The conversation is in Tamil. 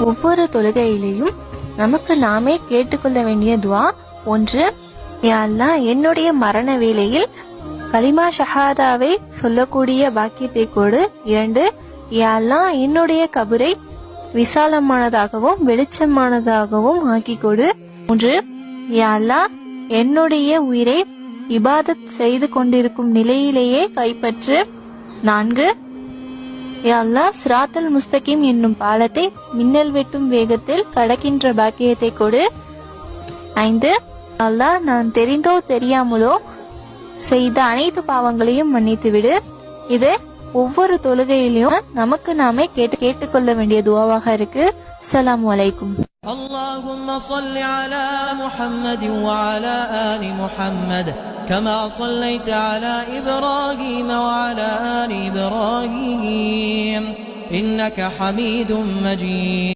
ஒவ்வொரு தொழுகையிலையும் நமக்கு நாமே கேட்டுக்கொள்ள வேண்டிய துவா. 1, யா அல்லாஹ் என்னுடைய மரண வேளையில் கலிமா ஷஹாதாவை சொல்லக்கூடிய பாக்கியத்தை கொடு. 2, யா அல்லாஹ் என்னுடைய கபரை விசாலமானதாகவும் வெளிச்சமானதாகவும் ஆக்கி கொடு. 3, யா அல்லாஹ் என்னுடைய உயிரை இபாதத் செய்து கொண்டிருக்கும் நிலையிலேயே கைப்பற்று. 4, யா அல்லாஹ் சிராத்தல் முஸ்தகீம் என்னும் பாலத்தை மின்னல் வெட்டும் வேகத்தில் கடக்கின்ற பாக்கியத்தை கொடு. 5, அல்லாஹ் நான் தெரிந்தோ தெரியாமலோ செய்த அனைத்து பாவங்களையும் மன்னித்து விடு. இது ஒவ்வொரு தொழுகையிலும் நமக்கு நாமே கேட்டுக்கொள்ள வேண்டிய துவாவாக இருக்கு. அஸ்ஸலாமு அலைக்கும். اللهم صل على محمد وعلى آل محمد كما صليت على إبراهيم وعلى آل إبراهيم إنك حميد مجيد.